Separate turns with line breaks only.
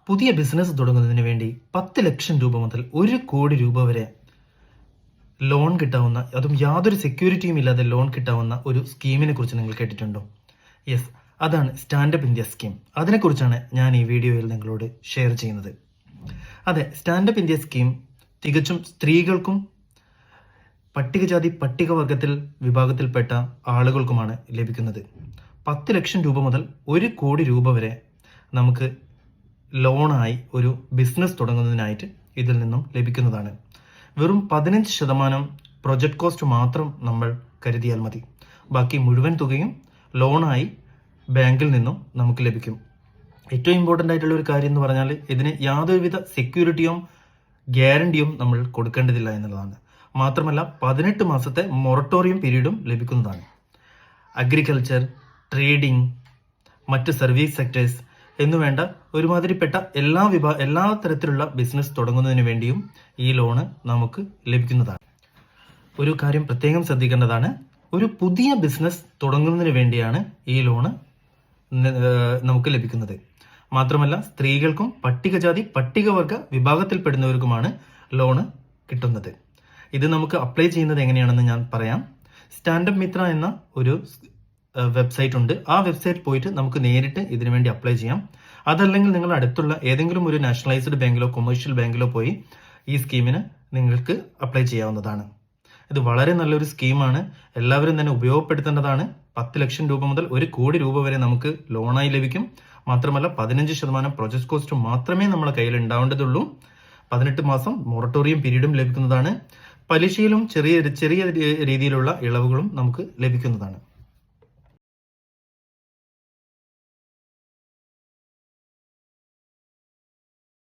പുതിയ ബിസിനസ് തുടങ്ങുന്നതിന് വേണ്ടി 10 ലക്ഷം രൂപ മുതൽ 1 കോടി രൂപ വരെ ലോൺ കിട്ടാവുന്ന, അതും യാതൊരു സെക്യൂരിറ്റിയും ഇല്ലാതെ ലോൺ കിട്ടാവുന്ന ഒരു സ്കീമിനെ കുറിച്ച് നിങ്ങൾ കേട്ടിട്ടുണ്ടോ? യെസ്, അതാണ് സ്റ്റാൻഡപ്പ് ഇന്ത്യ സ്കീം. അതിനെക്കുറിച്ചാണ് ഞാൻ ഈ വീഡിയോയിൽ നിങ്ങളോട് ഷെയർ ചെയ്യുന്നത്. അതെ, സ്റ്റാൻഡപ്പ് ഇന്ത്യ സ്കീം തികച്ചും സ്ത്രീകൾക്കും പട്ടികജാതി പട്ടികവർഗത്തിൽ വിഭാഗത്തിൽപ്പെട്ട ആളുകൾക്കുമാണ് ലഭിക്കുന്നത്. 10 ലക്ഷം രൂപ മുതൽ 1 കോടി രൂപ വരെ നമുക്ക് ലോണായി ഒരു ബിസിനസ് തുടങ്ങുന്നതിനായിട്ട് ഇതിൽ നിന്നും ലഭിക്കുന്നതാണ്. വെറും 15% പ്രൊജക്ട് കോസ്റ്റ് മാത്രം നമ്മൾ കരുതിയാൽ മതി. ബാക്കി മുഴുവൻ തുകയും ലോണായി ബാങ്കിൽ നിന്നും നമുക്ക് ലഭിക്കും. ഏറ്റവും ഇമ്പോർട്ടൻ്റ് ആയിട്ടുള്ള ഒരു കാര്യം എന്ന് പറഞ്ഞാൽ ഇതിന് യാതൊരുവിധ സെക്യൂരിറ്റിയും ഗ്യാരണ്ടിയും നമ്മൾ കൊടുക്കേണ്ടതില്ല എന്നുള്ളതാണ്. മാത്രമല്ല 18 മാസത്തെ മൊറട്ടോറിയം പീരീഡും ലഭിക്കുന്നതാണ്. അഗ്രികൾച്ചർ, ട്രേഡിംഗ്, മറ്റ് സർവീസ് സെക്ടേഴ്സ് എന്നുവേണ്ട ഒരുമാതിരിപ്പെട്ട എല്ലാ തരത്തിലുള്ള ബിസിനസ് തുടങ്ങുന്നതിന് വേണ്ടിയും ഈ ലോണ് നമുക്ക് ലഭിക്കുന്നതാണ്. ഒരു കാര്യം പ്രത്യേകം ശ്രദ്ധിക്കേണ്ടതാണ്, ഒരു പുതിയ ബിസിനസ് തുടങ്ങുന്നതിന് വേണ്ടിയാണ് ഈ ലോണ് നമുക്ക് ലഭിക്കുന്നത്. മാത്രമല്ല സ്ത്രീകൾക്കും പട്ടികജാതി പട്ടികവർഗ വിഭാഗത്തിൽപ്പെടുന്നവർക്കുമാണ് ലോണ് കിട്ടുന്നത്. ഇത് നമുക്ക് അപ്ലൈ ചെയ്യുന്നത് എങ്ങനെയാണെന്ന് ഞാൻ പറയാം. സ്റ്റാൻഡപ്പ് മിത്ര എന്ന ഒരു വെബ്സൈറ്റ് ഉണ്ട്. ആ വെബ്സൈറ്റ് പോയിട്ട് നമുക്ക് നേരിട്ട് ഇതിനു വേണ്ടി അപ്ലൈ ചെയ്യാം. അതല്ലെങ്കിൽ നിങ്ങൾ അടുത്തുള്ള ഏതെങ്കിലും ഒരു നാഷണലൈസ്ഡ് ബാങ്കിലോ കൊമേഴ്ഷ്യൽ ബാങ്കിലോ പോയി ഈ സ്കീമിന് നിങ്ങൾക്ക് അപ്ലൈ ചെയ്യാവുന്നതാണ്. ഇത് വളരെ നല്ലൊരു സ്കീമാണ്, എല്ലാവരും തന്നെ ഉപയോഗപ്പെടുത്തേണ്ടതാണ്. 10 ലക്ഷം രൂപ മുതൽ 1 കോടി രൂപ വരെ നമുക്ക് ലോണായി ലഭിക്കും. മാത്രമല്ല 15% പ്രൊജക്ട് കോസ്റ്റ് മാത്രമേ നമ്മുടെ കയ്യിൽ ഉണ്ടാവേണ്ടതുള്ളൂ. 18 മാസം മൊറട്ടോറിയം പീരീഡും ലഭിക്കുന്നതാണ്. പലിശയിലും ചെറിയ രീതിയിലുള്ള ഇളവുകളും നമുക്ക് ലഭിക്കുന്നതാണ്.